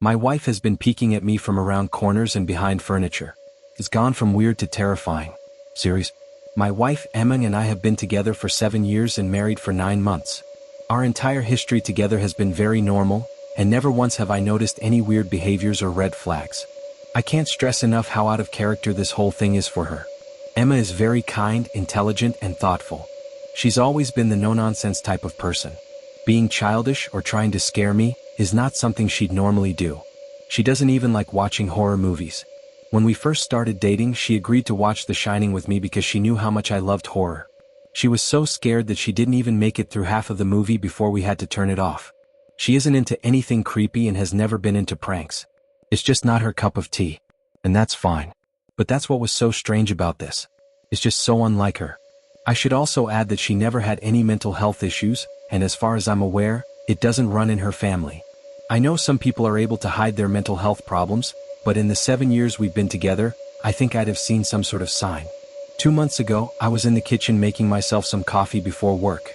My wife has been peeking at me from around corners and behind furniture. It's gone from weird to terrifying. Serious? My wife Emma and I have been together for 7 years and married for 9 months. Our entire history together has been very normal, and never once have I noticed any weird behaviors or red flags. I can't stress enough how out of character this whole thing is for her. Emma is very kind, intelligent, and thoughtful. She's always been the no-nonsense type of person. Being childish or trying to scare me is not something she'd normally do. She doesn't even like watching horror movies. When we first started dating, she agreed to watch The Shining with me because she knew how much I loved horror. She was so scared that she didn't even make it through half of the movie before we had to turn it off. She isn't into anything creepy and has never been into pranks. It's just not her cup of tea. And that's fine. But that's what was so strange about this. It's just so unlike her. I should also add that she never had any mental health issues, and as far as I'm aware, it doesn't run in her family. I know some people are able to hide their mental health problems, but in the 7 years we've been together, I think I'd have seen some sort of sign. 2 months ago, I was in the kitchen making myself some coffee before work.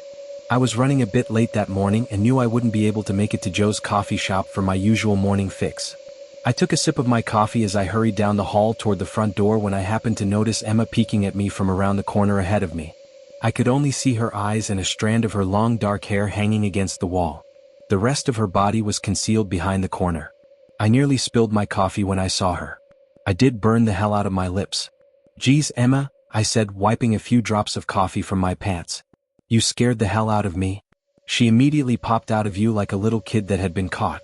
I was running a bit late that morning and knew I wouldn't be able to make it to Joe's coffee shop for my usual morning fix. I took a sip of my coffee as I hurried down the hall toward the front door when I happened to notice Emma peeking at me from around the corner ahead of me. I could only see her eyes and a strand of her long dark hair hanging against the wall. The rest of her body was concealed behind the corner. I nearly spilled my coffee when I saw her. I did burn the hell out of my lips. "Geez, Emma," I said, wiping a few drops of coffee from my pants. "You scared the hell out of me." She immediately popped out of view like a little kid that had been caught.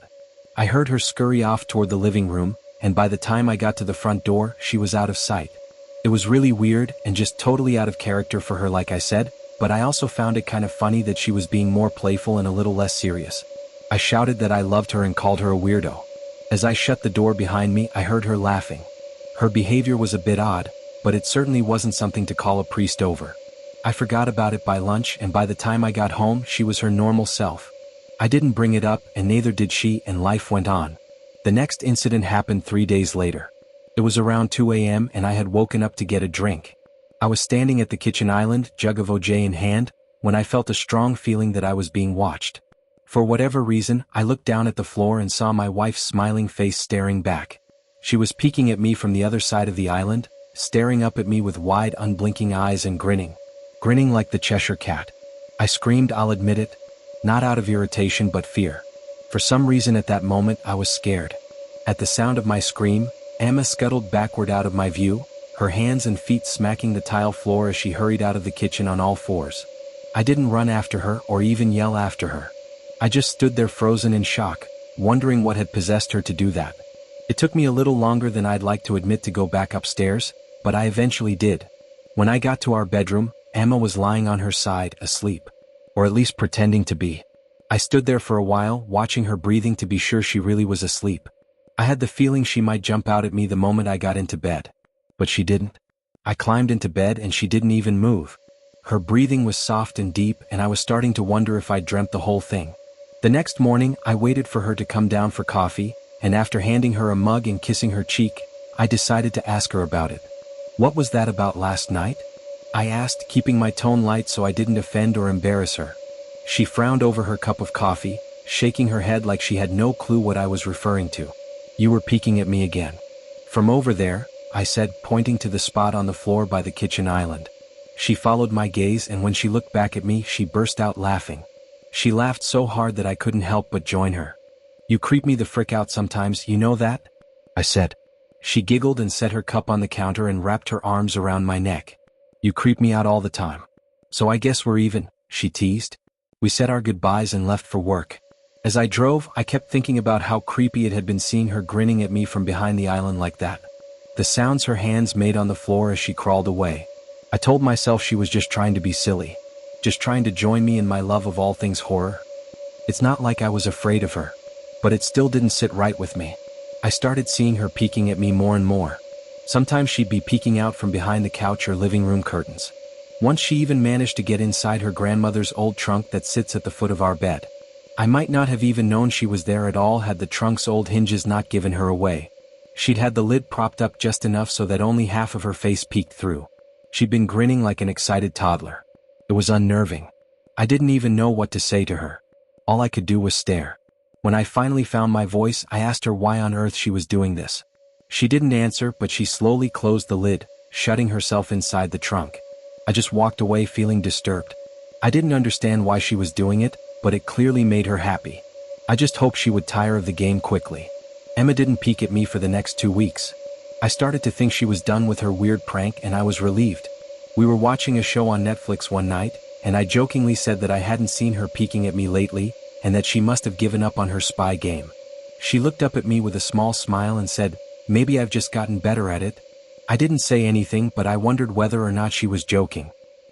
I heard her scurry off toward the living room, and by the time I got to the front door, she was out of sight. It was really weird and just totally out of character for her, like I said, but I also found it kind of funny that she was being more playful and a little less serious. I shouted that I loved her and called her a weirdo. As I shut the door behind me, I heard her laughing. Her behavior was a bit odd, but it certainly wasn't something to call a priest over. I forgot about it by lunch, and by the time I got home, she was her normal self. I didn't bring it up, and neither did she, and life went on. The next incident happened 3 days later. It was around 2 a.m. and I had woken up to get a drink. I was standing at the kitchen island, jug of OJ in hand, when I felt a strong feeling that I was being watched. For whatever reason, I looked down at the floor and saw my wife's smiling face staring back. She was peeking at me from the other side of the island, staring up at me with wide, unblinking eyes and grinning. Grinning like the Cheshire Cat. I screamed, I'll admit it. Not out of irritation but fear. For some reason at that moment I was scared. At the sound of my scream, Emma scuttled backward out of my view, her hands and feet smacking the tile floor as she hurried out of the kitchen on all fours. I didn't run after her or even yell after her. I just stood there frozen in shock, wondering what had possessed her to do that. It took me a little longer than I'd like to admit to go back upstairs, but I eventually did. When I got to our bedroom, Emma was lying on her side, asleep. Or at least pretending to be. I stood there for a while, watching her breathing to be sure she really was asleep. I had the feeling she might jump out at me the moment I got into bed. But she didn't. I climbed into bed and she didn't even move. Her breathing was soft and deep, and I was starting to wonder if I'd dreamt the whole thing. The next morning, I waited for her to come down for coffee, and after handing her a mug and kissing her cheek, I decided to ask her about it. "What was that about last night?" I asked, keeping my tone light so I didn't offend or embarrass her. She frowned over her cup of coffee, shaking her head like she had no clue what I was referring to. "You were peeking at me again." "From over there," I said, pointing to the spot on the floor by the kitchen island. She followed my gaze, and when she looked back at me, she burst out laughing. She laughed so hard that I couldn't help but join her. "You creep me the frick out sometimes, you know that?" I said. She giggled and set her cup on the counter and wrapped her arms around my neck. "You creep me out all the time. So I guess we're even," she teased. We said our goodbyes and left for work. As I drove, I kept thinking about how creepy it had been seeing her grinning at me from behind the island like that. The sounds her hands made on the floor as she crawled away. I told myself she was just trying to be silly. Just trying to join me in my love of all things horror. It's not like I was afraid of her. But it still didn't sit right with me. I started seeing her peeking at me more and more. Sometimes she'd be peeking out from behind the couch or living room curtains. Once she even managed to get inside her grandmother's old trunk that sits at the foot of our bed. I might not have even known she was there at all had the trunk's old hinges not given her away. She'd had the lid propped up just enough so that only half of her face peeked through. She'd been grinning like an excited toddler. It was unnerving. I didn't even know what to say to her. All I could do was stare. When I finally found my voice, I asked her why on earth she was doing this. She didn't answer, but she slowly closed the lid, shutting herself inside the trunk. I just walked away feeling disturbed. I didn't understand why she was doing it, but it clearly made her happy. I just hoped she would tire of the game quickly. Emma didn't peek at me for the next 2 weeks. I started to think she was done with her weird prank, and I was relieved. We were watching a show on Netflix one night, and I jokingly said that I hadn't seen her peeking at me lately, and that she must have given up on her spy game. She looked up at me with a small smile and said, "Maybe I've just gotten better at it." I didn't say anything, but I wondered whether or not she was joking.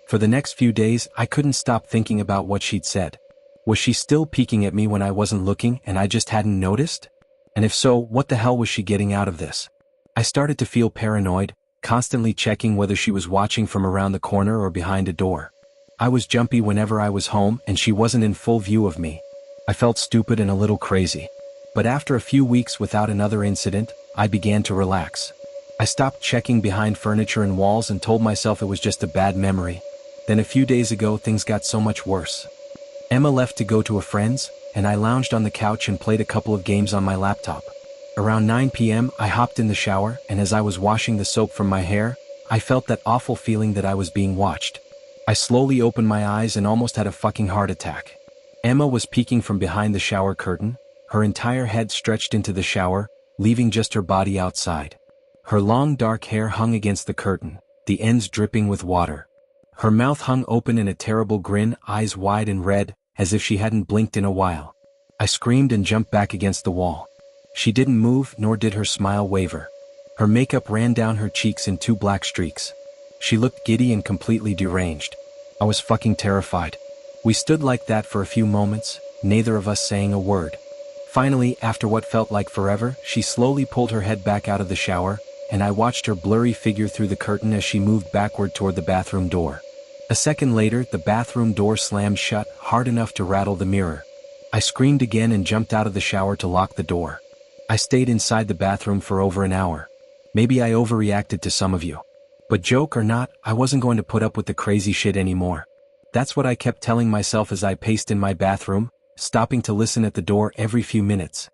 For the next few days, I couldn't stop thinking about what she'd said. Was she still peeking at me when I wasn't looking and I just hadn't noticed? And if so, what the hell was she getting out of this? I started to feel paranoid, constantly checking whether she was watching from around the corner or behind a door. I was jumpy whenever I was home and she wasn't in full view of me. I felt stupid and a little crazy. But after a few weeks without another incident, I began to relax. I stopped checking behind furniture and walls and told myself it was just a bad memory. Then a few days ago, things got so much worse. Emma left to go to a friend's, and I lounged on the couch and played a couple of games on my laptop. Around 9 p.m., I hopped in the shower, and as I was washing the soap from my hair, I felt that awful feeling that I was being watched. I slowly opened my eyes and almost had a fucking heart attack. Emma was peeking from behind the shower curtain, her entire head stretched into the shower, leaving just her body outside. Her long dark hair hung against the curtain, the ends dripping with water. Her mouth hung open in a terrible grin, eyes wide and red, as if she hadn't blinked in a while. I screamed and jumped back against the wall. She didn't move, nor did her smile waver. Her makeup ran down her cheeks in 2 black streaks. She looked giddy and completely deranged. I was fucking terrified. We stood like that for a few moments, neither of us saying a word. Finally, after what felt like forever, she slowly pulled her head back out of the shower, and I watched her blurry figure through the curtain as she moved backward toward the bathroom door. A second later, the bathroom door slammed shut, hard enough to rattle the mirror. I screamed again and jumped out of the shower to lock the door. I stayed inside the bathroom for over an hour. Maybe I overreacted to some of you. But joke or not, I wasn't going to put up with the crazy shit anymore. That's what I kept telling myself as I paced in my bathroom, stopping to listen at the door every few minutes.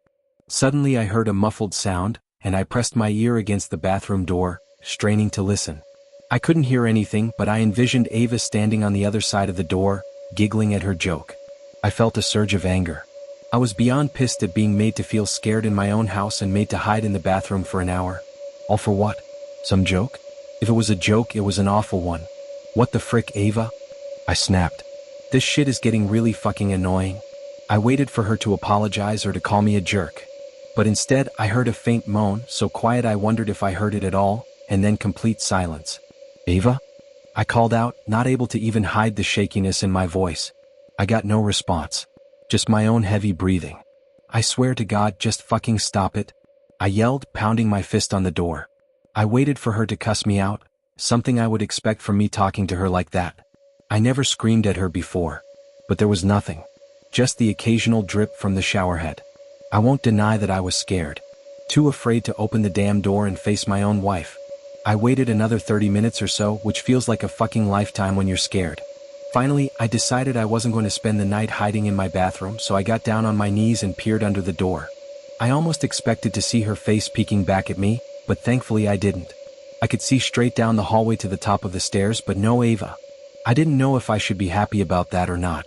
Suddenly I heard a muffled sound, and I pressed my ear against the bathroom door, straining to listen. I couldn't hear anything, but I envisioned Ava standing on the other side of the door, giggling at her joke. I felt a surge of anger. I was beyond pissed at being made to feel scared in my own house and made to hide in the bathroom for an hour. All for what? Some joke? If it was a joke, it was an awful one. What the frick, Ava? I snapped. This shit is getting really fucking annoying. I waited for her to apologize or to call me a jerk. But instead, I heard a faint moan, so quiet I wondered if I heard it at all, and then complete silence. Ava? I called out, not able to even hide the shakiness in my voice. I got no response. Just my own heavy breathing. I swear to God, just fucking stop it. I yelled, pounding my fist on the door. I waited for her to cuss me out, something I would expect from me talking to her like that. I never screamed at her before. But there was nothing. Just the occasional drip from the showerhead. I won't deny that I was scared. Too afraid to open the damn door and face my own wife. I waited another 30 minutes or so, which feels like a fucking lifetime when you're scared. Finally, I decided I wasn't going to spend the night hiding in my bathroom, so I got down on my knees and peered under the door. I almost expected to see her face peeking back at me, but thankfully I didn't. I could see straight down the hallway to the top of the stairs, but no Ava. I didn't know if I should be happy about that or not.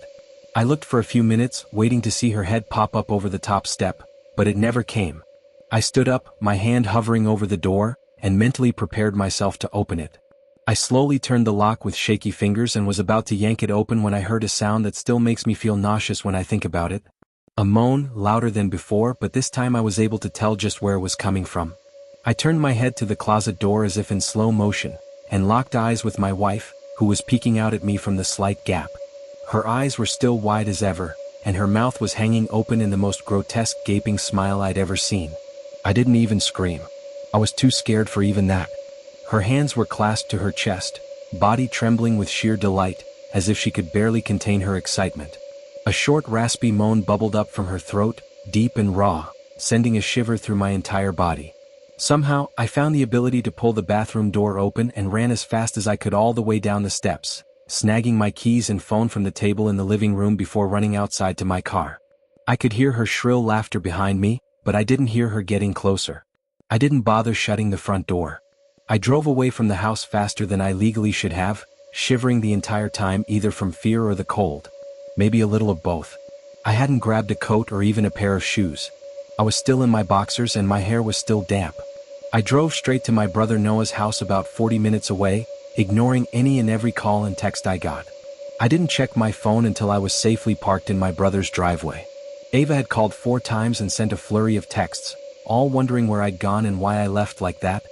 I looked for a few minutes, waiting to see her head pop up over the top step, but it never came. I stood up, my hand hovering over the door, and mentally prepared myself to open it. I slowly turned the lock with shaky fingers and was about to yank it open when I heard a sound that still makes me feel nauseous when I think about it. A moan, louder than before, but this time I was able to tell just where it was coming from. I turned my head to the closet door as if in slow motion, and locked eyes with my wife, who was peeking out at me from the slight gap. Her eyes were still wide as ever, and her mouth was hanging open in the most grotesque gaping smile I'd ever seen. I didn't even scream. I was too scared for even that. Her hands were clasped to her chest, body trembling with sheer delight, as if she could barely contain her excitement. A short raspy moan bubbled up from her throat, deep and raw, sending a shiver through my entire body. Somehow, I found the ability to pull the bathroom door open and ran as fast as I could all the way down the steps, snagging my keys and phone from the table in the living room before running outside to my car. I could hear her shrill laughter behind me, but I didn't hear her getting closer. I didn't bother shutting the front door. I drove away from the house faster than I legally should have, shivering the entire time either from fear or the cold. Maybe a little of both. I hadn't grabbed a coat or even a pair of shoes. I was still in my boxers and my hair was still damp. I drove straight to my brother Noah's house about 40 minutes away, ignoring any and every call and text I got. I didn't check my phone until I was safely parked in my brother's driveway. Ava had called 4 times and sent a flurry of texts, all wondering where I'd gone and why I left like that.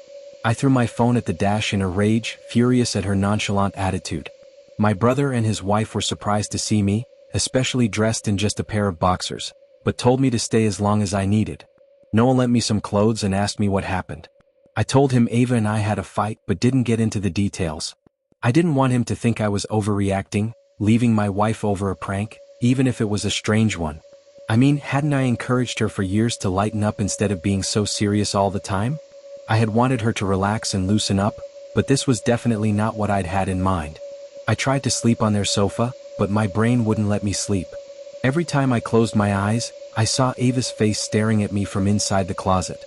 I threw my phone at the dash in a rage, furious at her nonchalant attitude. My brother and his wife were surprised to see me, especially dressed in just a pair of boxers, but told me to stay as long as I needed. Noah lent me some clothes and asked me what happened. I told him Ava and I had a fight but didn't get into the details. I didn't want him to think I was overreacting, leaving my wife over a prank, even if it was a strange one. I mean, hadn't I encouraged her for years to lighten up instead of being so serious all the time? I had wanted her to relax and loosen up, but this was definitely not what I'd had in mind. I tried to sleep on their sofa, but my brain wouldn't let me sleep. Every time I closed my eyes, I saw Ava's face staring at me from inside the closet.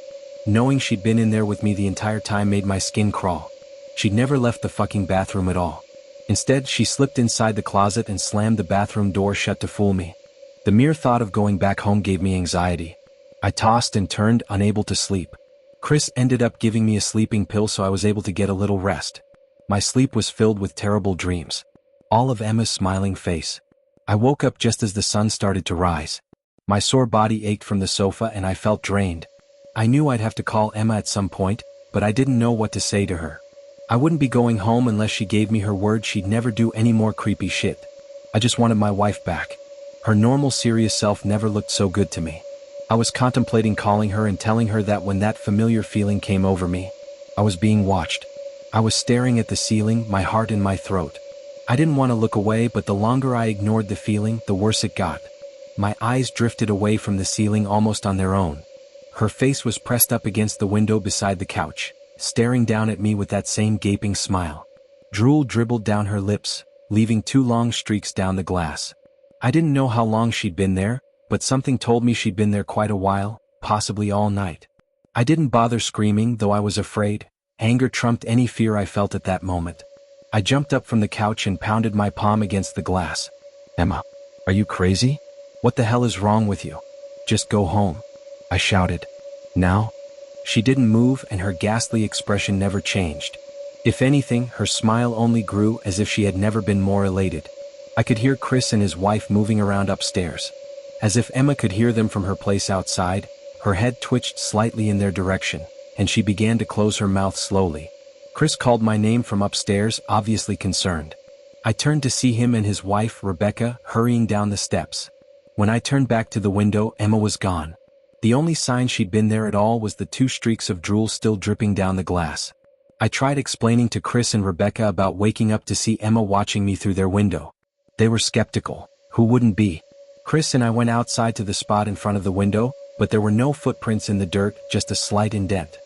Knowing she'd been in there with me the entire time made my skin crawl. She'd never left the fucking bathroom at all. Instead, she slipped inside the closet and slammed the bathroom door shut to fool me. The mere thought of going back home gave me anxiety. I tossed and turned, unable to sleep. Chris ended up giving me a sleeping pill so I was able to get a little rest. My sleep was filled with terrible dreams. All of Emma's smiling face. I woke up just as the sun started to rise. My sore body ached from the sofa and I felt drained. I knew I'd have to call Emma at some point, but I didn't know what to say to her. I wouldn't be going home unless she gave me her word she'd never do any more creepy shit. I just wanted my wife back. Her normal serious self never looked so good to me. I was contemplating calling her and telling her that when that familiar feeling came over me, I was being watched. I was staring at the ceiling, my heart in my throat. I didn't want to look away, but the longer I ignored the feeling, the worse it got. My eyes drifted away from the ceiling almost on their own. Her face was pressed up against the window beside the couch, staring down at me with that same gaping smile. Drool dribbled down her lips, leaving 2 long streaks down the glass. I didn't know how long she'd been there, but something told me she'd been there quite a while, possibly all night. I didn't bother screaming, though I was afraid. Anger trumped any fear I felt at that moment. I jumped up from the couch and pounded my palm against the glass. Emma, are you crazy? What the hell is wrong with you? Just go home, I shouted. Now? She didn't move and her ghastly expression never changed. If anything, her smile only grew, as if she had never been more elated. I could hear Chris and his wife moving around upstairs. As if Emma could hear them from her place outside, her head twitched slightly in their direction, and she began to close her mouth slowly. Chris called my name from upstairs, obviously concerned. I turned to see him and his wife, Rebecca, hurrying down the steps. When I turned back to the window, Emma was gone. The only sign she'd been there at all was the 2 streaks of drool still dripping down the glass. I tried explaining to Chris and Rebecca about waking up to see Emma watching me through their window. They were skeptical. Who wouldn't be? Chris and I went outside to the spot in front of the window, but there were no footprints in the dirt, just a slight indent.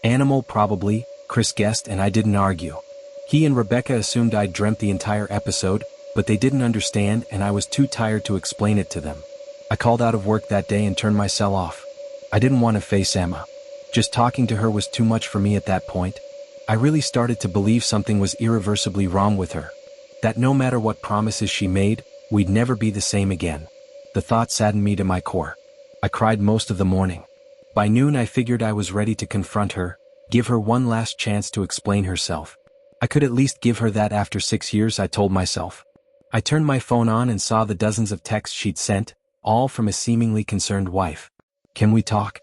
Animal probably, Chris guessed, and I didn't argue. He and Rebecca assumed I'd dreamt the entire episode, but they didn't understand and I was too tired to explain it to them. I called out of work that day and turned my cell off. I didn't want to face Emma. Just talking to her was too much for me at that point. I really started to believe something was irreversibly wrong with her. That no matter what promises she made, we'd never be the same again. The thought saddened me to my core. I cried most of the morning. By noon I figured I was ready to confront her, give her one last chance to explain herself. I could at least give her that after 6 years, I told myself. I turned my phone on and saw the dozens of texts she'd sent, all from a seemingly concerned wife. Can we talk?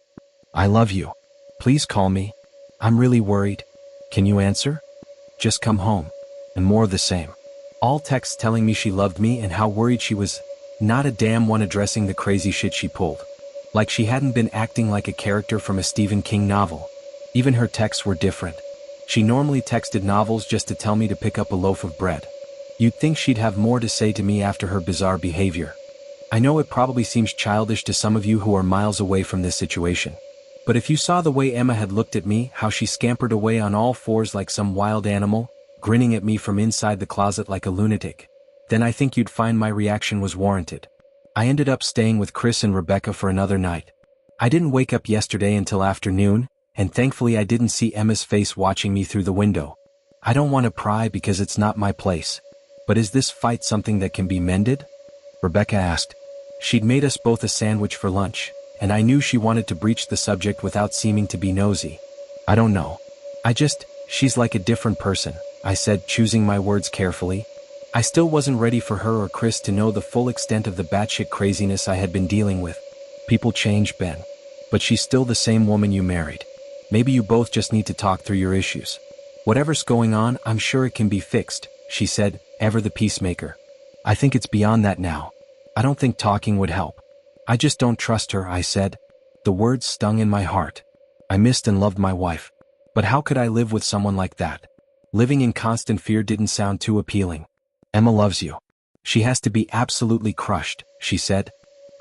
I love you. Please call me. I'm really worried. Can you answer? Just come home. And more of the same. All texts telling me she loved me and how worried she was. Not a damn one addressing the crazy shit she pulled. Like she hadn't been acting like a character from a Stephen King novel. Even her texts were different. She normally texted novels just to tell me to pick up a loaf of bread. You'd think she'd have more to say to me after her bizarre behavior. I know it probably seems childish to some of you who are miles away from this situation. But if you saw the way Emma had looked at me, how she scampered away on all 4s like some wild animal, grinning at me from inside the closet like a lunatic, then I think you'd find my reaction was warranted. I ended up staying with Chris and Rebecca for another night. I didn't wake up yesterday until afternoon, and thankfully I didn't see Emma's face watching me through the window. I don't want to pry because it's not my place. But is this fight something that can be mended? Rebecca asked. She'd made us both a sandwich for lunch, and I knew she wanted to breach the subject without seeming to be nosy. I don't know. She's like a different person, I said, choosing my words carefully. I still wasn't ready for her or Chris to know the full extent of the batshit craziness I had been dealing with. People change, Ben. But she's still the same woman you married. Maybe you both just need to talk through your issues. Whatever's going on, I'm sure it can be fixed, she said, ever the peacemaker. I think it's beyond that now. I don't think talking would help. I just don't trust her, I said. The words stung in my heart. I missed and loved my wife. But how could I live with someone like that? Living in constant fear didn't sound too appealing. Emma loves you. She has to be absolutely crushed, she said.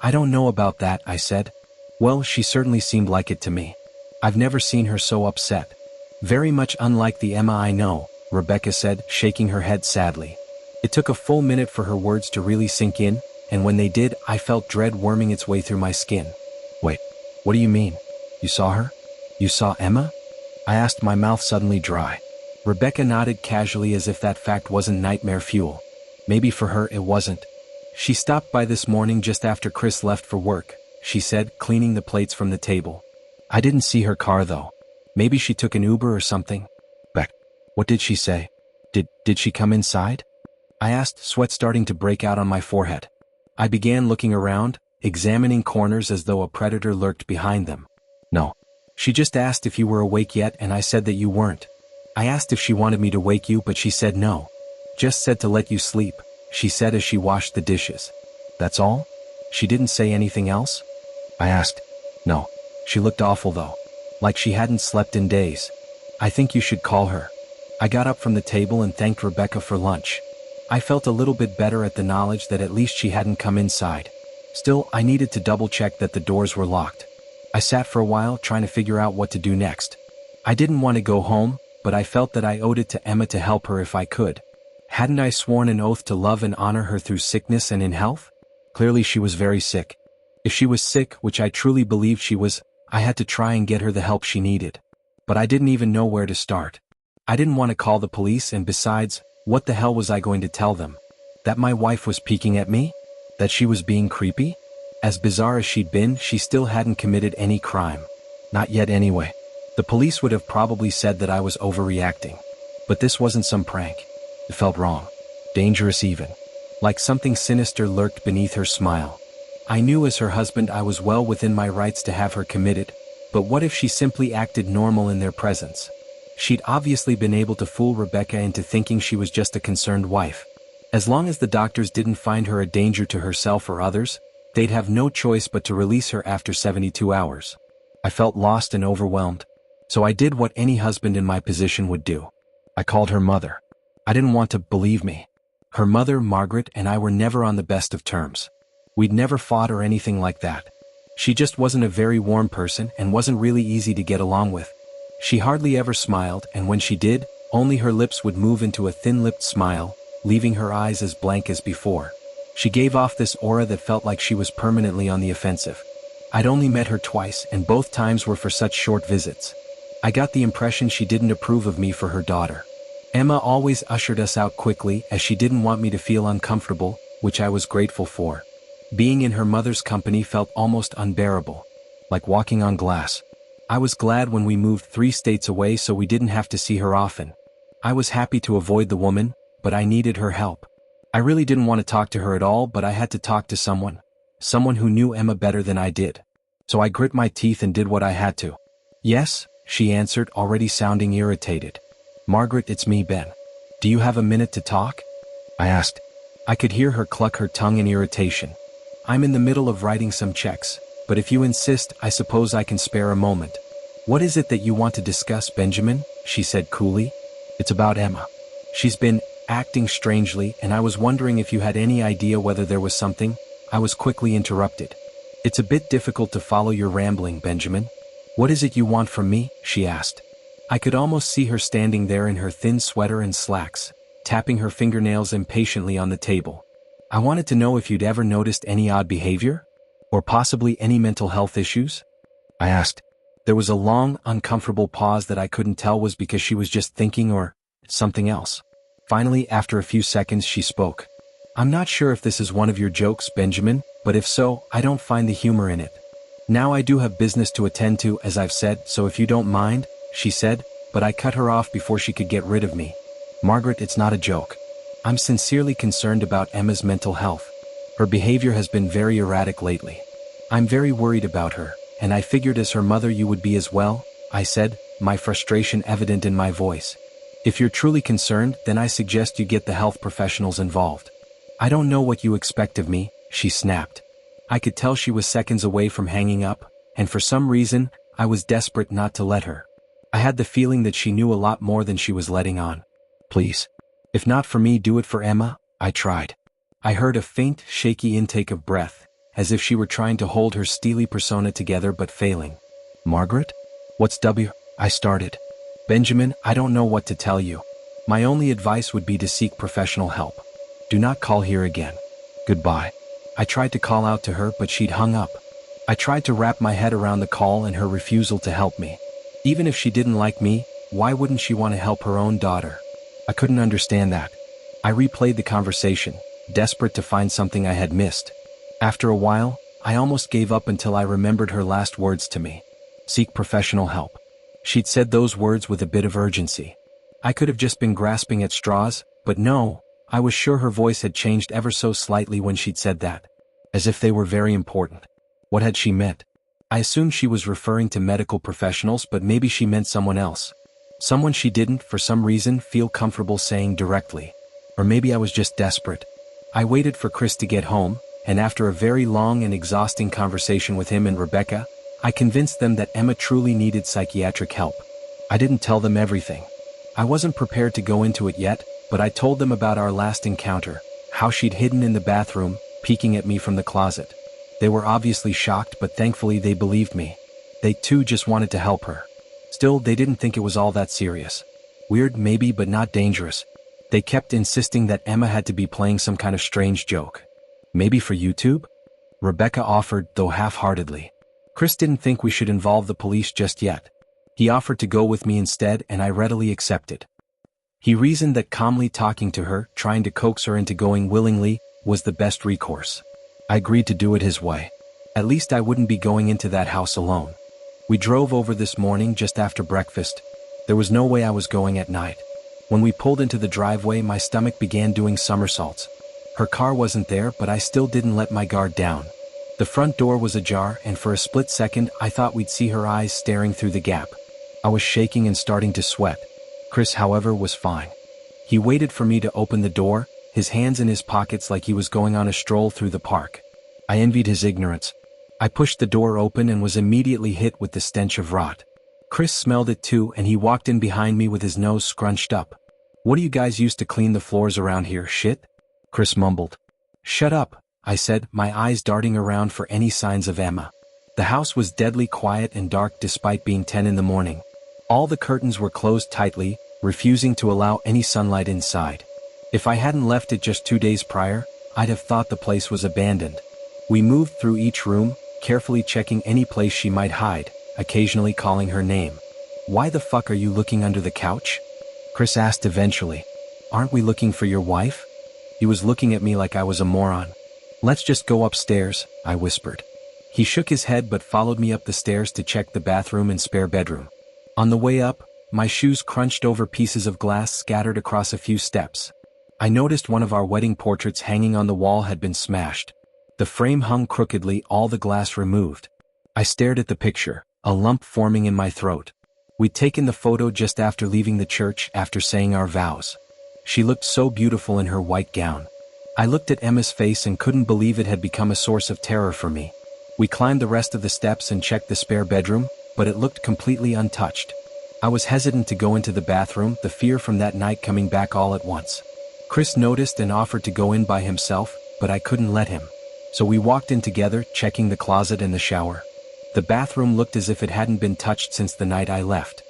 I don't know about that, I said. Well, she certainly seemed like it to me. I've never seen her so upset. Very much unlike the Emma I know, Rebecca said, shaking her head sadly. It took a full minute for her words to really sink in, and when they did, I felt dread worming its way through my skin. Wait, what do you mean? You saw her? You saw Emma? I asked, my mouth suddenly dry. Rebecca nodded casually as if that fact wasn't nightmare fuel. Maybe for her it wasn't. She stopped by this morning just after Chris left for work, she said, cleaning the plates from the table. I didn't see her car though. Maybe she took an Uber or something. Beck, what did she say? Did she come inside? I asked, sweat starting to break out on my forehead. I began looking around, examining corners as though a predator lurked behind them. No. She just asked if you were awake yet, and I said that you weren't. I asked if she wanted me to wake you, but she said no. Just said to let you sleep, she said as she washed the dishes. That's all? She didn't say anything else? I asked. No. She looked awful though. Like she hadn't slept in days. I think you should call her. I got up from the table and thanked Rebecca for lunch. I felt a little bit better at the knowledge that at least she hadn't come inside. Still, I needed to double-check that the doors were locked. I sat for a while trying to figure out what to do next. I didn't want to go home, but I felt that I owed it to Emma to help her if I could. Hadn't I sworn an oath to love and honor her through sickness and in health? Clearly she was very sick. If she was sick, which I truly believed she was, I had to try and get her the help she needed. But I didn't even know where to start. I didn't want to call the police, and besides, what the hell was I going to tell them? That my wife was peeking at me? That she was being creepy? As bizarre as she'd been, she still hadn't committed any crime. Not yet anyway. The police would have probably said that I was overreacting. But this wasn't some prank. It felt wrong. Dangerous even. Like something sinister lurked beneath her smile. I knew as her husband I was well within my rights to have her committed, but what if she simply acted normal in their presence? She'd obviously been able to fool Rebecca into thinking she was just a concerned wife. As long as the doctors didn't find her a danger to herself or others, they'd have no choice but to release her after 72 hours. I felt lost and overwhelmed. So I did what any husband in my position would do. I called her mother. I didn't want to believe me. Her mother, Margaret, and I were never on the best of terms. We'd never fought or anything like that. She just wasn't a very warm person and wasn't really easy to get along with. She hardly ever smiled, and when she did, only her lips would move into a thin-lipped smile, leaving her eyes as blank as before. She gave off this aura that felt like she was permanently on the offensive. I'd only met her twice, and both times were for such short visits. I got the impression she didn't approve of me for her daughter. Emma always ushered us out quickly as she didn't want me to feel uncomfortable, which I was grateful for. Being in her mother's company felt almost unbearable, like walking on glass. I was glad when we moved 3 states away so we didn't have to see her often. I was happy to avoid the woman, but I needed her help. I really didn't want to talk to her at all, but I had to talk to someone. Someone who knew Emma better than I did. So I grit my teeth and did what I had to. Yes, she answered, already sounding irritated. Margaret, it's me, Ben. Do you have a minute to talk? I asked. I could hear her cluck her tongue in irritation. I'm in the middle of writing some checks, but if you insist, I suppose I can spare a moment. What is it that you want to discuss, Benjamin? She said coolly. It's about Emma. She's been acting strangely, and I was wondering if you had any idea whether there was something. I was quickly interrupted. It's a bit difficult to follow your rambling, Benjamin. What is it you want from me? She asked. I could almost see her standing there in her thin sweater and slacks, tapping her fingernails impatiently on the table. I wanted to know if you'd ever noticed any odd behavior? Or possibly any mental health issues? I asked. There was a long, uncomfortable pause that I couldn't tell was because she was just thinking or something else. Finally, after a few seconds, she spoke. I'm not sure if this is one of your jokes, Benjamin, but if so, I don't find the humor in it. Now I do have business to attend to, as I've said, so if you don't mind, she said, but I cut her off before she could get rid of me. Margaret, it's not a joke. I'm sincerely concerned about Emma's mental health. Her behavior has been very erratic lately. I'm very worried about her, and I figured as her mother you would be as well, I said, my frustration evident in my voice. If you're truly concerned, then I suggest you get the health professionals involved. I don't know what you expect of me, she snapped. I could tell she was seconds away from hanging up, and for some reason, I was desperate not to let her. I had the feeling that she knew a lot more than she was letting on. Please. If not for me, do it for Emma, I tried. I heard a faint, shaky intake of breath, as if she were trying to hold her steely persona together but failing. Margaret? What's I started. Benjamin, I don't know what to tell you. My only advice would be to seek professional help. Do not call here again. Goodbye. I tried to call out to her, but she'd hung up. I tried to wrap my head around the call and her refusal to help me. Even if she didn't like me, why wouldn't she want to help her own daughter? I couldn't understand that. I replayed the conversation, desperate to find something I had missed. After a while, I almost gave up until I remembered her last words to me. Seek professional help. She'd said those words with a bit of urgency. I could have just been grasping at straws, but no, I was sure her voice had changed ever so slightly when she'd said that. As if they were very important. What had she meant? I assumed she was referring to medical professionals, but maybe she meant someone else. Someone she didn't, for some reason, feel comfortable saying directly. Or maybe I was just desperate. I waited for Chris to get home, and after a very long and exhausting conversation with him and Rebecca, I convinced them that Emma truly needed psychiatric help. I didn't tell them everything. I wasn't prepared to go into it yet, but I told them about our last encounter, how she'd hidden in the bathroom, peeking at me from the closet. They were obviously shocked, but thankfully they believed me. They too just wanted to help her. Still, they didn't think it was all that serious. Weird maybe, but not dangerous. They kept insisting that Emma had to be playing some kind of strange joke. Maybe for YouTube? Rebecca offered, though half-heartedly. Chris didn't think we should involve the police just yet. He offered to go with me instead, and I readily accepted. He reasoned that calmly talking to her, trying to coax her into going willingly, was the best recourse. I agreed to do it his way. At least I wouldn't be going into that house alone. We drove over this morning just after breakfast. There was no way I was going at night. When we pulled into the driveway, my stomach began doing somersaults. Her car wasn't there, but I still didn't let my guard down. The front door was ajar, and for a split second I thought we'd see her eyes staring through the gap. I was shaking and starting to sweat. Chris, however, was fine. He waited for me to open the door, his hands in his pockets like he was going on a stroll through the park. I envied his ignorance. I pushed the door open and was immediately hit with the stench of rot. Chris smelled it too, and he walked in behind me with his nose scrunched up. What do you guys use to clean the floors around here, shit? Chris mumbled. Shut up, I said, my eyes darting around for any signs of Emma. The house was deadly quiet and dark despite being 10 in the morning. All the curtains were closed tightly, refusing to allow any sunlight inside. If I hadn't left it just 2 days prior, I'd have thought the place was abandoned. We moved through each room, carefully checking any place she might hide, occasionally calling her name. Why the fuck are you looking under the couch? Chris asked eventually. Aren't we looking for your wife? He was looking at me like I was a moron. Let's just go upstairs, I whispered. He shook his head but followed me up the stairs to check the bathroom and spare bedroom. On the way up, my shoes crunched over pieces of glass scattered across a few steps. I noticed one of our wedding portraits hanging on the wall had been smashed. The frame hung crookedly, all the glass removed. I stared at the picture, a lump forming in my throat. We'd taken the photo just after leaving the church after saying our vows. She looked so beautiful in her white gown. I looked at Emma's face and couldn't believe it had become a source of terror for me. We climbed the rest of the steps and checked the spare bedroom, but it looked completely untouched. I was hesitant to go into the bathroom, the fear from that night coming back all at once. Chris noticed and offered to go in by himself, but I couldn't let him. So we walked in together, checking the closet and the shower. The bathroom looked as if it hadn't been touched since the night I left.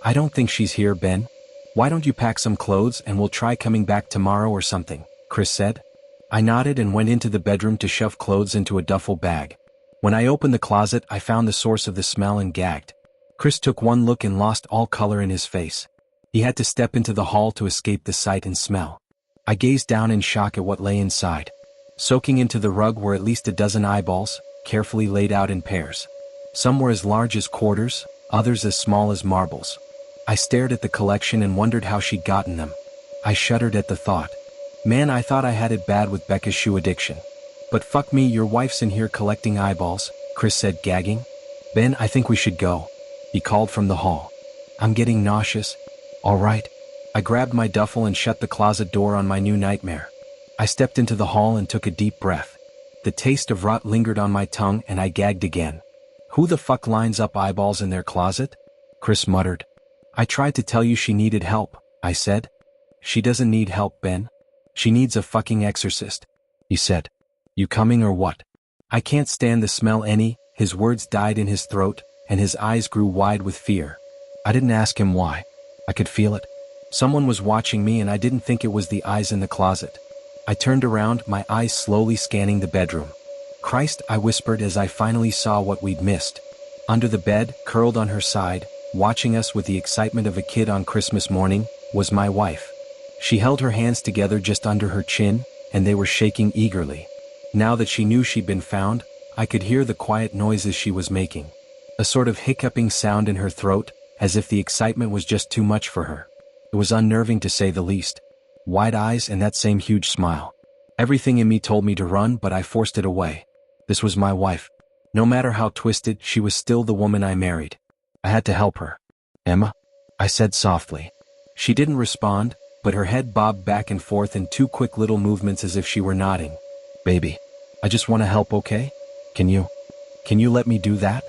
I don't think she's here, Ben. Why don't you pack some clothes and we'll try coming back tomorrow or something, Chris said. I nodded and went into the bedroom to shove clothes into a duffel bag. When I opened the closet, I found the source of the smell and gagged. Chris took one look and lost all color in his face. He had to step into the hall to escape the sight and smell. I gazed down in shock at what lay inside. Soaking into the rug were at least a dozen eyeballs, carefully laid out in pairs. Some were as large as quarters, others as small as marbles. I stared at the collection and wondered how she'd gotten them. I shuddered at the thought. Man, I thought I had it bad with Becca's shoe addiction. But fuck me, your wife's in here collecting eyeballs, Chris said, gagging. Ben, I think we should go, he called from the hall. I'm getting nauseous. All right. I grabbed my duffel and shut the closet door on my new nightmare. I stepped into the hall and took a deep breath. The taste of rot lingered on my tongue and I gagged again. Who the fuck lines up eyeballs in their closet? Chris muttered. I tried to tell you she needed help, I said. She doesn't need help, Ben. She needs a fucking exorcist, he said. You coming or what? I can't stand the smell any. His words died in his throat, and his eyes grew wide with fear. I didn't ask him why. I could feel it. Someone was watching me and I didn't think it was the eyes in the closet. I turned around, my eyes slowly scanning the bedroom. Christ, I whispered as I finally saw what we'd missed. Under the bed, curled on her side, watching us with the excitement of a kid on Christmas morning, was my wife. She held her hands together just under her chin, and they were shaking eagerly. Now that she knew she'd been found, I could hear the quiet noises she was making. A sort of hiccuping sound in her throat, as if the excitement was just too much for her. It was unnerving to say the least. Wide eyes and that same huge smile. Everything in me told me to run, but I forced it away. This was my wife. No matter how twisted, she was still the woman I married. I had to help her. Emma? I said softly. She didn't respond, but her head bobbed back and forth in two quick little movements as if she were nodding. Baby, I just want to help, okay? Can you let me do that?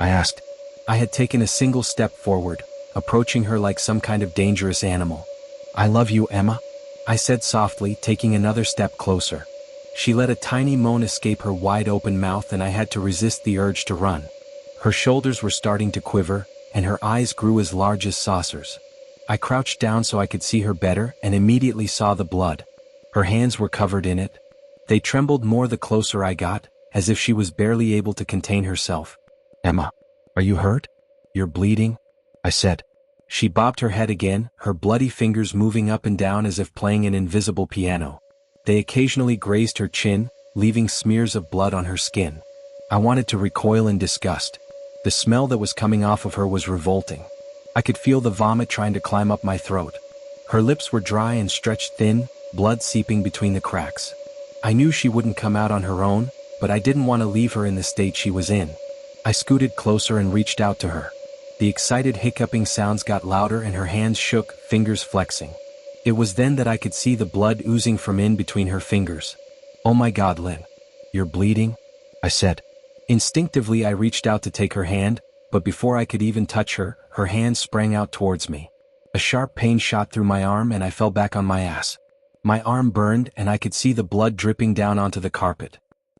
I asked. I had taken a single step forward, approaching her like some kind of dangerous animal. I love you, Emma, I said softly, taking another step closer. She let a tiny moan escape her wide-open mouth and I had to resist the urge to run. Her shoulders were starting to quiver, and her eyes grew as large as saucers. I crouched down so I could see her better and immediately saw the blood. Her hands were covered in it. They trembled more the closer I got, as if she was barely able to contain herself. Emma, are you hurt? You're bleeding? I said. She bobbed her head again, her bloody fingers moving up and down as if playing an invisible piano. They occasionally grazed her chin, leaving smears of blood on her skin. I wanted to recoil in disgust. The smell that was coming off of her was revolting. I could feel the vomit trying to climb up my throat. Her lips were dry and stretched thin, blood seeping between the cracks. I knew she wouldn't come out on her own, but I didn't want to leave her in the state she was in. I scooted closer and reached out to her. The excited hiccuping sounds got louder and her hands shook, fingers flexing. It was then that I could see the blood oozing from in between her fingers. Oh my God, Lynn. You're bleeding? I said. Instinctively I reached out to take her hand, but before I could even touch her, her hand sprang out towards me. A sharp pain shot through my arm and I fell back on my ass. My arm burned and I could see the blood dripping down onto the carpet.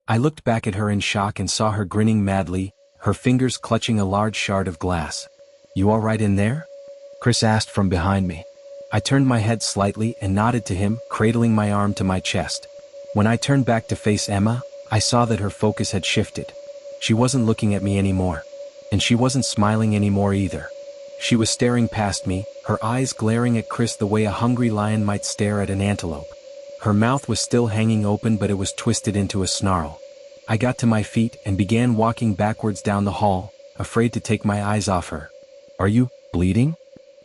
I looked back at her in shock and saw her grinning madly, her fingers clutching a large shard of glass. You all right in there? Chris asked from behind me. I turned my head slightly and nodded to him, cradling my arm to my chest. When I turned back to face Emma, I saw that her focus had shifted. She wasn't looking at me anymore. And she wasn't smiling anymore either. She was staring past me, her eyes glaring at Chris the way a hungry lion might stare at an antelope. Her mouth was still hanging open, but it was twisted into a snarl. I got to my feet and began walking backwards down the hall, afraid to take my eyes off her. Are you bleeding?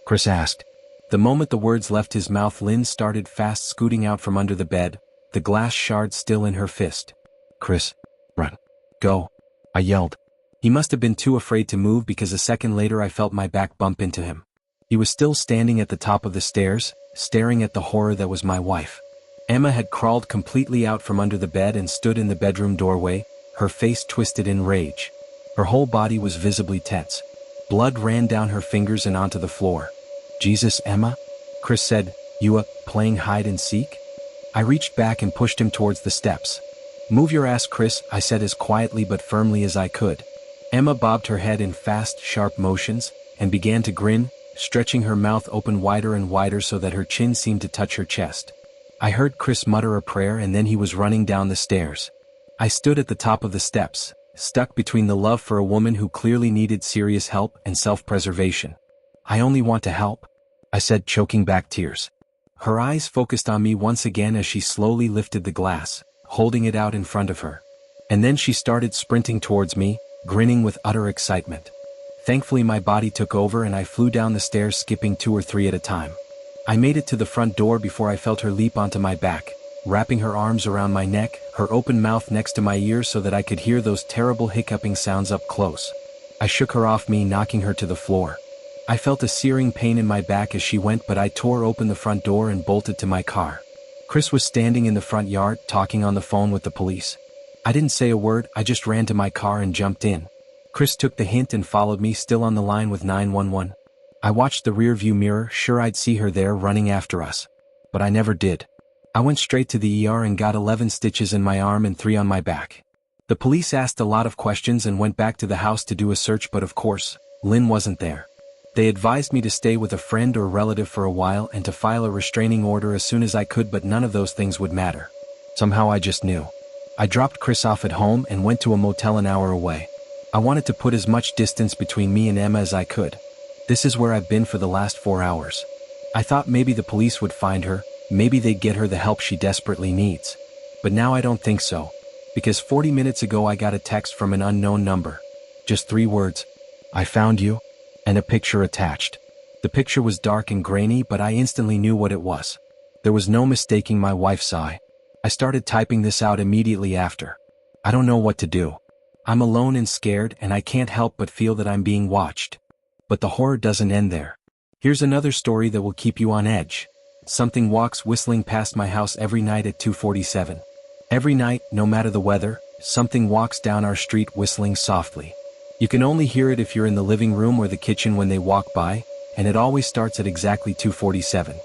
Chris asked. The moment the words left his mouth, Lynn started fast scooting out from under the bed, the glass shard still in her fist. Chris, run. Go. I yelled. He must have been too afraid to move because a second later I felt my back bump into him. He was still standing at the top of the stairs, staring at the horror that was my wife. Emma had crawled completely out from under the bed and stood in the bedroom doorway, her face twisted in rage. Her whole body was visibly tense. Blood ran down her fingers and onto the floor. Jesus, Emma? Chris said, you playing hide and seek? I reached back and pushed him towards the steps. Move your ass, Chris, I said as quietly but firmly as I could. Emma bobbed her head in fast, sharp motions, and began to grin, stretching her mouth open wider and wider so that her chin seemed to touch her chest. I heard Chris mutter a prayer and then he was running down the stairs. I stood at the top of the steps, stuck between the love for a woman who clearly needed serious help and self-preservation. "I only want to help," I said, choking back tears. Her eyes focused on me once again as she slowly lifted the glass, holding it out in front of her. And then she started sprinting towards me, grinning with utter excitement. Thankfully my body took over and I flew down the stairs, skipping 2 or 3 at a time. I made it to the front door before I felt her leap onto my back, wrapping her arms around my neck, her open mouth next to my ear so that I could hear those terrible hiccuping sounds up close. I shook her off me, knocking her to the floor. I felt a searing pain in my back as she went, but I tore open the front door and bolted to my car. Chris was standing in the front yard, talking on the phone with the police. I didn't say a word, I just ran to my car and jumped in. Chris took the hint and followed me, still on the line with 911. I watched the rearview mirror, sure I'd see her there running after us. But I never did. I went straight to the ER and got 11 stitches in my arm and 3 on my back. The police asked a lot of questions and went back to the house to do a search, but of course, Lynn wasn't there. They advised me to stay with a friend or relative for a while and to file a restraining order as soon as I could, but none of those things would matter. Somehow I just knew. I dropped Chris off at home and went to a motel an hour away. I wanted to put as much distance between me and Emma as I could. This is where I've been for the last 4 hours. I thought maybe the police would find her, maybe they'd get her the help she desperately needs. But now I don't think so. Because 40 minutes ago I got a text from an unknown number. Just 3 words. "I found you," and a picture attached. The picture was dark and grainy, but I instantly knew what it was. There was no mistaking my wife's eye. I started typing this out immediately after. I don't know what to do. I'm alone and scared, and I can't help but feel that I'm being watched. But the horror doesn't end there. Here's another story that will keep you on edge. Something walks whistling past my house every night at 2:47. Every night, no matter the weather, something walks down our street whistling softly. You can only hear it if you're in the living room or the kitchen when they walk by, and it always starts at exactly 2:47.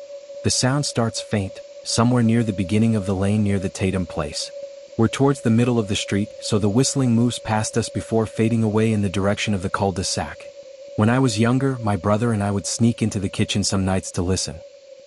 The sound starts faint, somewhere near the beginning of the lane near the Tatum place. We're towards the middle of the street, so the whistling moves past us before fading away in the direction of the cul-de-sac. When I was younger, my brother and I would sneak into the kitchen some nights to listen.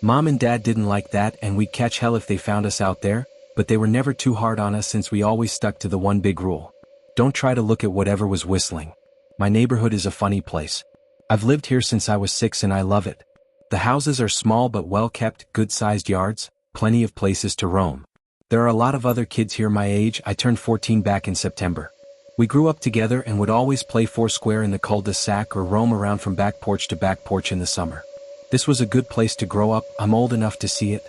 Mom and Dad didn't like that, and we'd catch hell if they found us out there, but they were never too hard on us since we always stuck to the one big rule. Don't try to look at whatever was whistling. My neighborhood is a funny place. I've lived here since I was 6 and I love it. The houses are small but well-kept, good-sized yards, plenty of places to roam. There are a lot of other kids here my age. I turned 14 back in September. We grew up together and would always play foursquare in the cul-de-sac or roam around from back porch to back porch in the summer. This was a good place to grow up. I'm old enough to see it.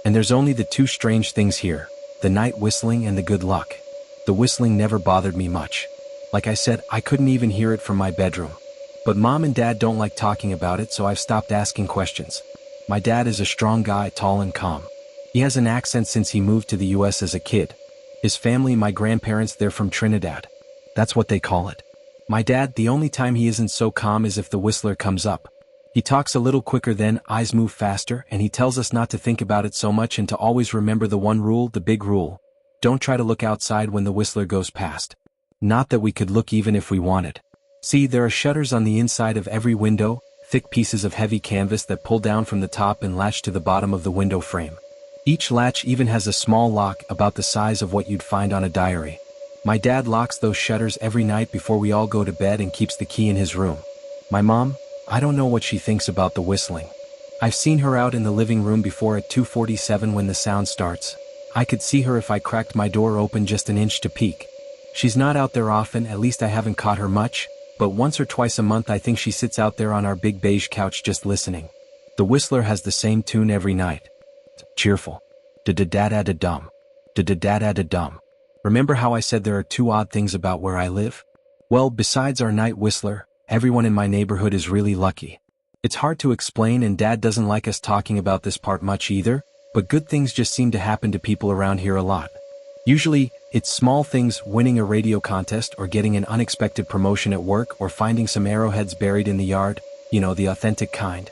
And there's only the 2 strange things here, the night whistling and the good luck. The whistling never bothered me much. Like I said, I couldn't even hear it from my bedroom. But Mom and Dad don't like talking about it, so I've stopped asking questions. My dad is a strong guy, tall and calm. He has an accent since he moved to the US as a kid. His family, my grandparents, they're from Trinidad. That's what they call it. My dad, the only time he isn't so calm is if the whistler comes up. He talks a little quicker then, eyes move faster, and he tells us not to think about it so much and to always remember the one rule, the big rule. Don't try to look outside when the whistler goes past. Not that we could look even if we wanted. See, there are shutters on the inside of every window, thick pieces of heavy canvas that pull down from the top and latch to the bottom of the window frame. Each latch even has a small lock about the size of what you'd find on a diary. My dad locks those shutters every night before we all go to bed and keeps the key in his room. My mom, I don't know what she thinks about the whistling. I've seen her out in the living room before at 2:47 when the sound starts. I could see her if I cracked my door open just an inch to peek. She's not out there often, at least I haven't caught her much, but once or twice a month I think she sits out there on our big beige couch just listening. The whistler has the same tune every night. Cheerful. Da-da-da-da-da-dum. Da-da-da-da-da-dum. Remember how I said there are 2 odd things about where I live? Well, besides our night whistler, everyone in my neighborhood is really lucky. It's hard to explain, and Dad doesn't like us talking about this part much either, but good things just seem to happen to people around here a lot. Usually, it's small things, winning a radio contest or getting an unexpected promotion at work or finding some arrowheads buried in the yard, you know, the authentic kind.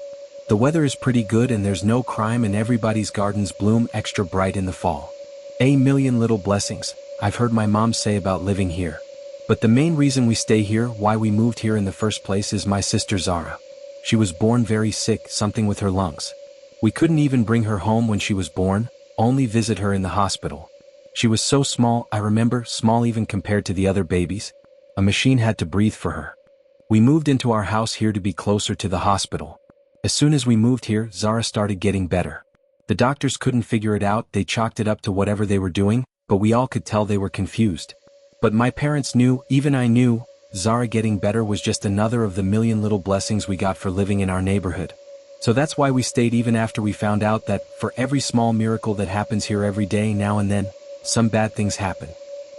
The weather is pretty good and there's no crime and everybody's gardens bloom extra bright in the fall. A million little blessings, I've heard my mom say about living here. But the main reason we stay here, why we moved here in the first place, is my sister Zara. She was born very sick, something with her lungs. We couldn't even bring her home when she was born, only visit her in the hospital. She was so small, I remember, small even compared to the other babies. A machine had to breathe for her. We moved into our house here to be closer to the hospital. As soon as we moved here, Zara started getting better. The doctors couldn't figure it out, they chalked it up to whatever they were doing, but we all could tell they were confused. But my parents knew, even I knew, Zara getting better was just another of the million little blessings we got for living in our neighborhood. So that's why we stayed even after we found out that, for every small miracle that happens here every day now and then, some bad things happen.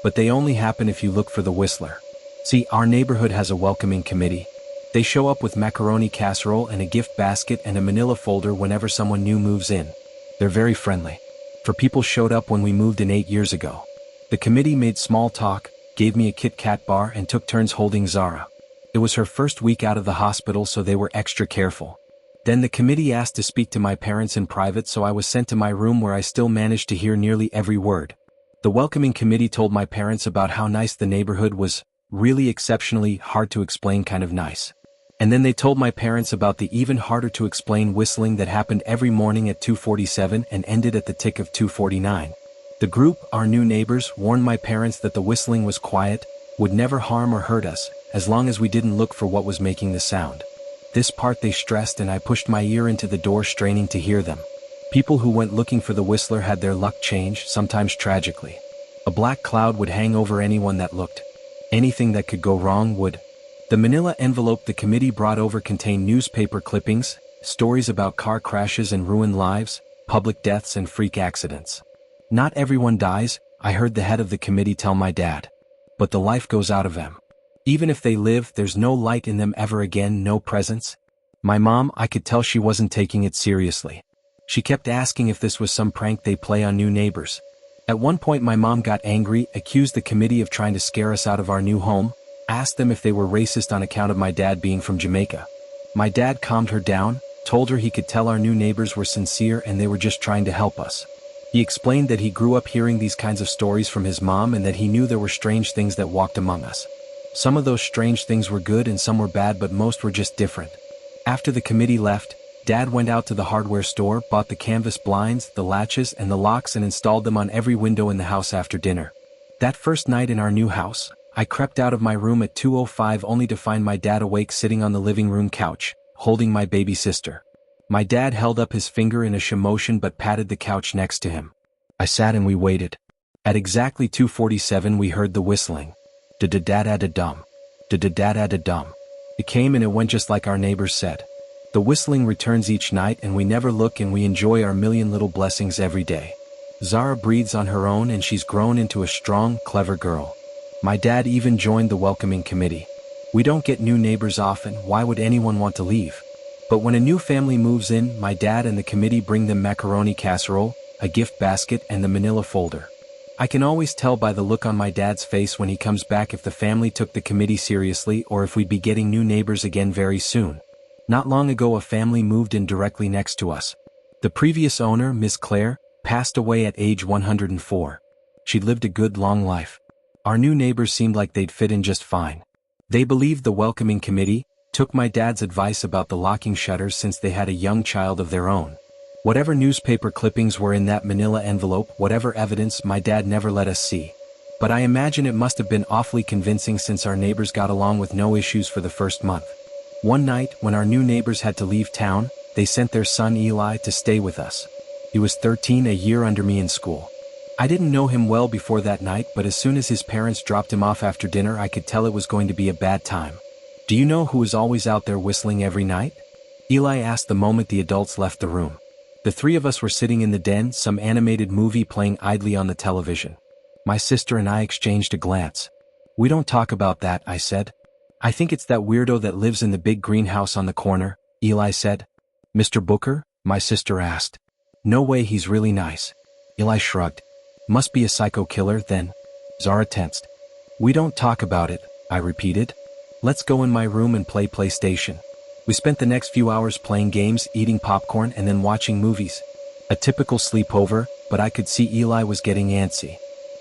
But they only happen if you look for the Whistler. See, our neighborhood has a welcoming committee. They show up with macaroni casserole and a gift basket and a manila folder whenever someone new moves in. They're very friendly. For people showed up when we moved in 8 years ago. The committee made small talk, gave me a Kit Kat bar and took turns holding Zara. It was her first week out of the hospital, so they were extra careful. Then the committee asked to speak to my parents in private, so I was sent to my room where I still managed to hear nearly every word. The welcoming committee told my parents about how nice the neighborhood was, really exceptionally hard to explain kind of nice. And then they told my parents about the even harder to explain whistling that happened every morning at 2:47 and ended at the tick of 2:49. The group, our new neighbors, warned my parents that the whistling was quiet, would never harm or hurt us, as long as we didn't look for what was making the sound. This part they stressed, and I pushed my ear into the door straining to hear them. People who went looking for the whistler had their luck change, sometimes tragically. A black cloud would hang over anyone that looked. Anything that could go wrong would. The manila envelope the committee brought over contained newspaper clippings, stories about car crashes and ruined lives, public deaths and freak accidents. Not everyone dies, I heard the head of the committee tell my dad. But the life goes out of them. Even if they live, there's no light in them ever again, no presence. My mom, I could tell she wasn't taking it seriously. She kept asking if this was some prank they play on new neighbors. At one point my mom got angry, accused the committee of trying to scare us out of our new home, asked them if they were racist on account of my dad being from Jamaica. My dad calmed her down, told her he could tell our new neighbors were sincere and they were just trying to help us. He explained that he grew up hearing these kinds of stories from his mom and that he knew there were strange things that walked among us. Some of those strange things were good and some were bad, but most were just different. After the committee left, Dad went out to the hardware store, bought the canvas blinds, the latches, and the locks and installed them on every window in the house after dinner. That first night in our new house, I crept out of my room at 2:05 only to find my dad awake sitting on the living room couch, holding my baby sister. My dad held up his finger in a motion but patted the couch next to him. I sat and we waited. At exactly 2:47 we heard the whistling. Da-da-da-da-da-dum. Da-da-da-da-da-dum. It came and it went just like our neighbors said. The whistling returns each night and we never look and we enjoy our million little blessings every day. Zara breathes on her own and she's grown into a strong, clever girl. My dad even joined the welcoming committee. We don't get new neighbors often, why would anyone want to leave? But when a new family moves in, my dad and the committee bring them macaroni casserole, a gift basket and the manila folder. I can always tell by the look on my dad's face when he comes back if the family took the committee seriously or if we'd be getting new neighbors again very soon. Not long ago a family moved in directly next to us. The previous owner, Miss Claire, passed away at age 104. She'd lived a good long life. Our new neighbors seemed like they'd fit in just fine. They believed the welcoming committee, took my dad's advice about the locking shutters since they had a young child of their own. Whatever newspaper clippings were in that manila envelope, whatever evidence, my dad never let us see. But I imagine it must have been awfully convincing since our neighbors got along with no issues for the first month. One night, when our new neighbors had to leave town, they sent their son Eli to stay with us. He was 13, a year under me in school. I didn't know him well before that night, but as soon as his parents dropped him off after dinner I could tell it was going to be a bad time. Do you know who was always out there whistling every night? Eli asked the moment the adults left the room. The three of us were sitting in the den, some animated movie playing idly on the television. My sister and I exchanged a glance. We don't talk about that, I said. I think it's that weirdo that lives in the big greenhouse on the corner, Eli said. Mr. Booker? My sister asked. No way, he's really nice. Eli shrugged. Must be a psycho killer, then. Zara tensed. We don't talk about it, I repeated. Let's go in my room and play PlayStation. We spent the next few hours playing games, eating popcorn, and then watching movies. A typical sleepover, but I could see Eli was getting antsy.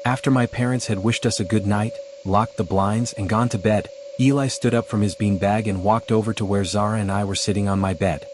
After my parents had wished us a good night, locked the blinds, and gone to bed, Eli stood up from his beanbag and walked over to where Zara and I were sitting on my bed.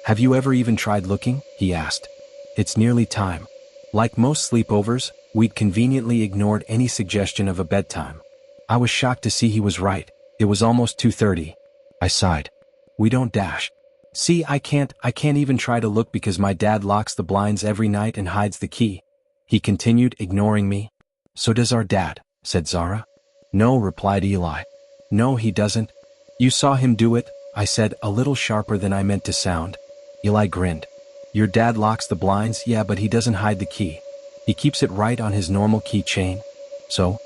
Have you ever even tried looking? He asked. It's nearly time. Like most sleepovers, we'd conveniently ignored any suggestion of a bedtime. I was shocked to see he was right. It was almost 2:30. I sighed. We don't dash. See, I can't even try to look because my dad locks the blinds every night and hides the key. He continued, ignoring me. So does our dad, said Zara. No, replied Eli. No, he doesn't. You saw him do it, I said, a little sharper than I meant to sound. Eli grinned. Your dad locks the blinds, yeah, but he doesn't hide the key. He keeps it right on his normal keychain. So?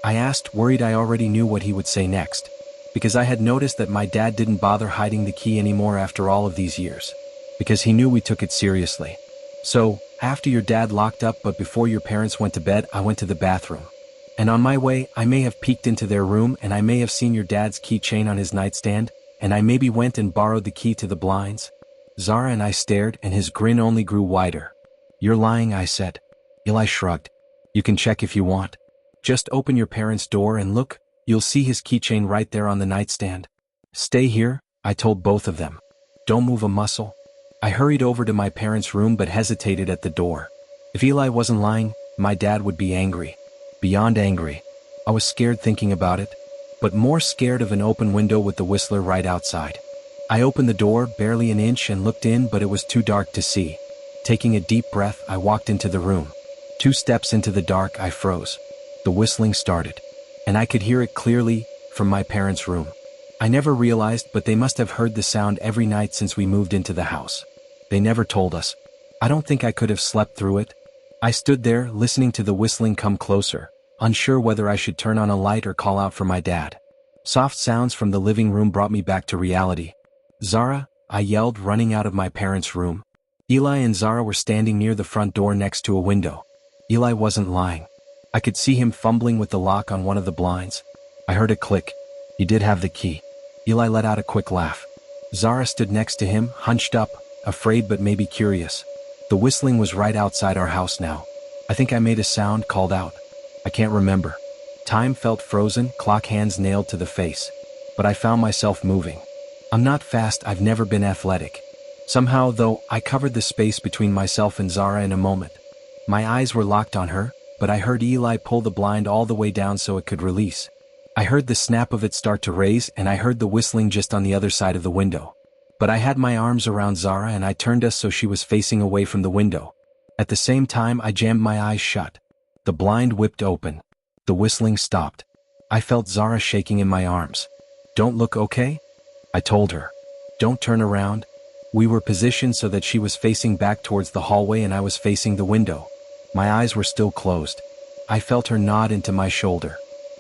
I asked, worried I already knew what he would say next, because I had noticed that my dad didn't bother hiding the key anymore after all of these years, because he knew we took it seriously. So, after your dad locked up but before your parents went to bed, I went to the bathroom. And on my way, I may have peeked into their room and I may have seen your dad's keychain on his nightstand, and I maybe went and borrowed the key to the blinds. Zara and I stared and his grin only grew wider. You're lying, I said. Eli shrugged. You can check if you want. Just open your parents' door and look, you'll see his keychain right there on the nightstand. Stay here, I told both of them. Don't move a muscle. I hurried over to my parents' room but hesitated at the door. If Eli wasn't lying, my dad would be angry. Beyond angry. I was scared thinking about it, but more scared of an open window with the Whistler right outside. I opened the door barely an inch and looked in, but it was too dark to see. Taking a deep breath, I walked into the room. 2 steps into the dark, I froze. The whistling started, and I could hear it clearly from my parents' room. I never realized, but they must have heard the sound every night since we moved into the house. They never told us. I don't think I could have slept through it. I stood there, listening to the whistling come closer, unsure whether I should turn on a light or call out for my dad. Soft sounds from the living room brought me back to reality. Zara, I yelled, running out of my parents' room. Eli and Zara were standing near the front door next to a window. Eli wasn't lying. I could see him fumbling with the lock on one of the blinds. I heard a click. He did have the key. Eli let out a quick laugh. Zara stood next to him, hunched up, afraid but maybe curious. The whistling was right outside our house now. I think I made a sound, called out. I can't remember. Time felt frozen, clock hands nailed to the face. But I found myself moving. I'm not fast, I've never been athletic. Somehow, though, I covered the space between myself and Zara in a moment. My eyes were locked on her, but I heard Eli pull the blind all the way down so it could release. I heard the snap of it start to raise, and I heard the whistling just on the other side of the window. But I had my arms around Zara and I turned us so she was facing away from the window. At the same time, I jammed my eyes shut. The blind whipped open. The whistling stopped. I felt Zara shaking in my arms. Don't look, okay? I told her. Don't turn around. We were positioned so that she was facing back towards the hallway and I was facing the window. My eyes were still closed. I felt her nod into my shoulder.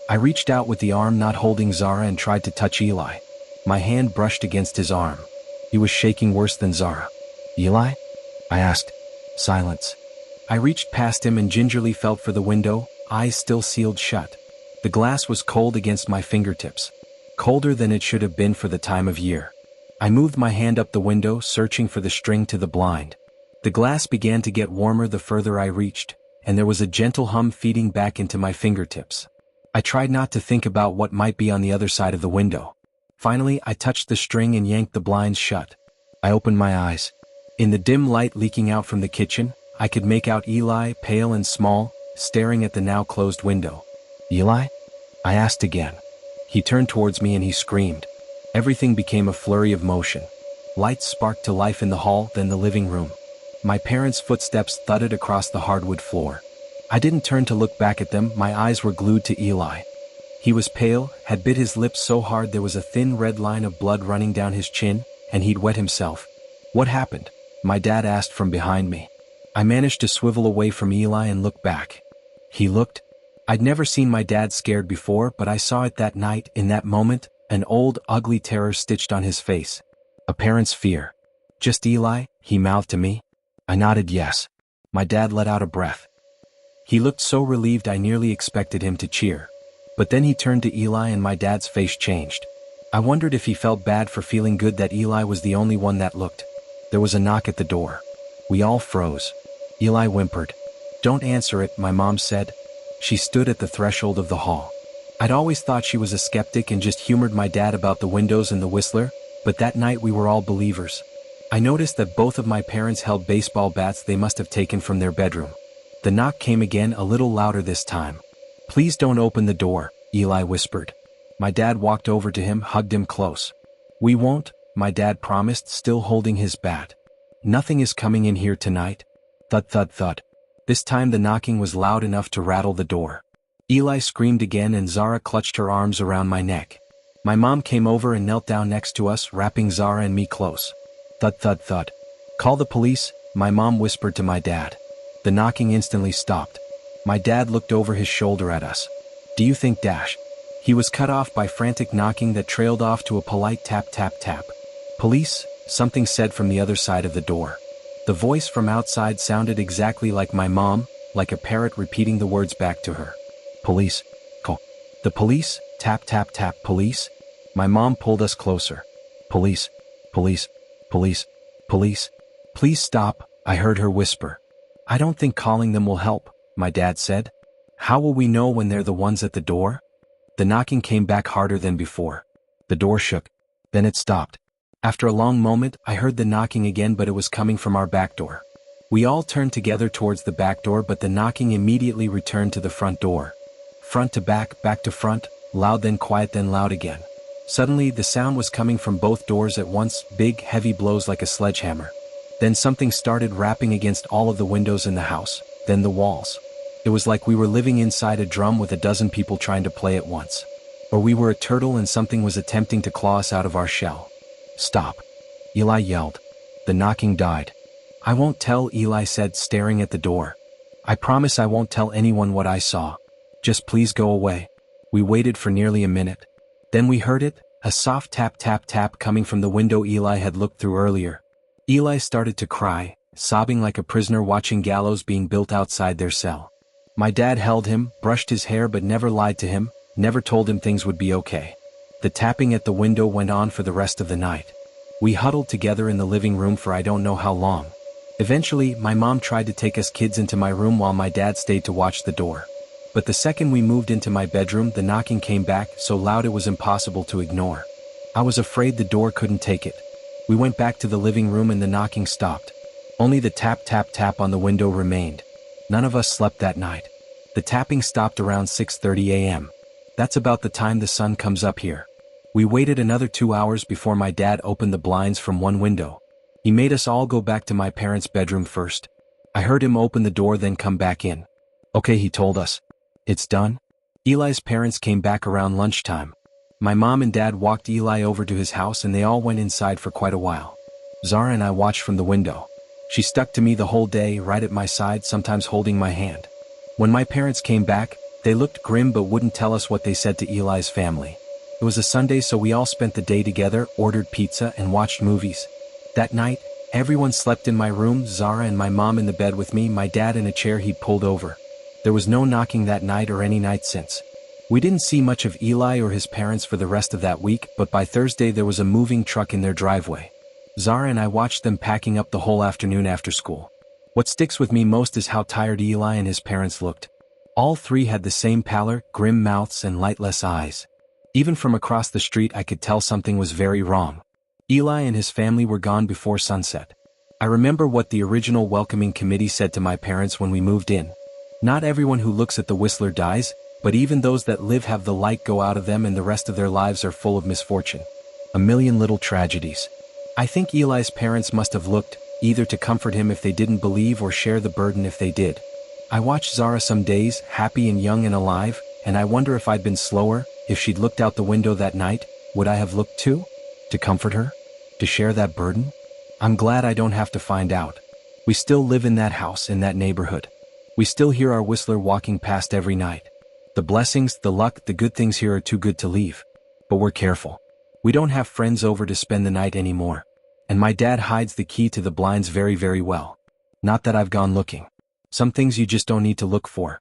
I reached out with the arm not holding Zara and tried to touch Eli. My hand brushed against his arm. He was shaking worse than Zara. Eli? I asked. Silence. I reached past him and gingerly felt for the window, eyes still sealed shut. The glass was cold against my fingertips. Colder than it should have been for the time of year. I moved my hand up the window, searching for the string to the blind. The glass began to get warmer the further I reached, and there was a gentle hum feeding back into my fingertips. I tried not to think about what might be on the other side of the window. Finally, I touched the string and yanked the blinds shut. I opened my eyes. In the dim light leaking out from the kitchen, I could make out Eli, pale and small, staring at the now closed window. Eli? I asked again. He turned towards me and he screamed. Everything became a flurry of motion. Lights sparked to life in the hall, then the living room. My parents' footsteps thudded across the hardwood floor. I didn't turn to look back at them, my eyes were glued to Eli. He was pale, had bit his lips so hard there was a thin red line of blood running down his chin, and he'd wet himself. What happened? My dad asked from behind me. I managed to swivel away from Eli and look back. He looked. I'd never seen my dad scared before, but I saw it that night, in that moment, an old, ugly terror stitched on his face. A parent's fear. Just Eli? He mouthed to me. I nodded yes. My dad let out a breath. He looked so relieved I nearly expected him to cheer. But then he turned to Eli and my dad's face changed. I wondered if he felt bad for feeling good that Eli was the only one that looked. There was a knock at the door. We all froze. Eli whimpered. Don't answer it, my mom said. She stood at the threshold of the hall. I'd always thought she was a skeptic and just humored my dad about the windows and the Whistler, but that night we were all believers. I noticed that both of my parents held baseball bats they must have taken from their bedroom. The knock came again, a little louder this time. "Please don't open the door," Eli whispered. My dad walked over to him, hugged him close. "We won't," my dad promised, still holding his bat. "Nothing is coming in here tonight." Thud thud thud. This time the knocking was loud enough to rattle the door. Eli screamed again and Zara clutched her arms around my neck. My mom came over and knelt down next to us, wrapping Zara and me close. Thud thud thud. "Call the police," my mom whispered to my dad. The knocking instantly stopped. My dad looked over his shoulder at us. "Do you think dash?" He was cut off by frantic knocking that trailed off to a polite tap tap tap. "Police," something said from the other side of the door. The voice from outside sounded exactly like my mom, like a parrot repeating the words back to her. "Police. Call. The police, tap tap tap, police." My mom pulled us closer. "Police. Police. Police. Police. Please stop," I heard her whisper. "I don't think calling them will help," my dad said. "How will we know when they're the ones at the door?" The knocking came back harder than before. The door shook. Then it stopped. After a long moment, I heard the knocking again, but it was coming from our back door. We all turned together towards the back door, but the knocking immediately returned to the front door. Front to back to front, loud then quiet then loud again. Suddenly, the sound was coming from both doors at once, big, heavy blows like a sledgehammer. Then something started rapping against all of the windows in the house, then the walls. It was like we were living inside a drum with a dozen people trying to play at once. Or we were a turtle and something was attempting to claw us out of our shell. "Stop!" Eli yelled. The knocking died. "I won't tell," Eli said, staring at the door. "I promise I won't tell anyone what I saw. Just please go away." We waited for nearly a minute. Then we heard it, a soft tap tap tap coming from the window Eli had looked through earlier. Eli started to cry, sobbing like a prisoner watching gallows being built outside their cell. My dad held him, brushed his hair but never lied to him, never told him things would be okay. The tapping at the window went on for the rest of the night. We huddled together in the living room for I don't know how long. Eventually, my mom tried to take us kids into my room while my dad stayed to watch the door. But the second we moved into my bedroom, the knocking came back so loud it was impossible to ignore. I was afraid the door couldn't take it. We went back to the living room and the knocking stopped. Only the tap tap tap on the window remained. None of us slept that night. The tapping stopped around 6:30 a.m. That's about the time the sun comes up here. We waited another 2 hours before my dad opened the blinds from one window. He made us all go back to my parents' bedroom first. I heard him open the door then come back in. "Okay," he told us. "It's done?" Eli's parents came back around lunchtime. My mom and dad walked Eli over to his house and they all went inside for quite a while. Zara and I watched from the window. She stuck to me the whole day, right at my side, sometimes holding my hand. When my parents came back, they looked grim but wouldn't tell us what they said to Eli's family. It was a Sunday, so we all spent the day together, ordered pizza and watched movies. That night, everyone slept in my room, Zara and my mom in the bed with me, my dad in a chair he'd pulled over. There was no knocking that night or any night since. We didn't see much of Eli or his parents for the rest of that week, but by Thursday there was a moving truck in their driveway. Zara and I watched them packing up the whole afternoon after school. What sticks with me most is how tired Eli and his parents looked. All three had the same pallor, grim mouths and lightless eyes. Even from across the street I could tell something was very wrong. Eli and his family were gone before sunset. I remember what the original welcoming committee said to my parents when we moved in. "Not everyone who looks at the Whistler dies, but even those that live have the light go out of them and the rest of their lives are full of misfortune. A million little tragedies." I think Eli's parents must have looked, either to comfort him if they didn't believe or share the burden if they did. I watched Zara some days, happy and young and alive, and I wonder if I'd been slower, if she'd looked out the window that night, would I have looked too? To comfort her? To share that burden? I'm glad I don't have to find out. We still live in that house, in that neighborhood. We still hear our Whistler walking past every night. The blessings, the luck, the good things here are too good to leave. But we're careful. We don't have friends over to spend the night anymore. And my dad hides the key to the blinds very, very well. Not that I've gone looking. Some things you just don't need to look for.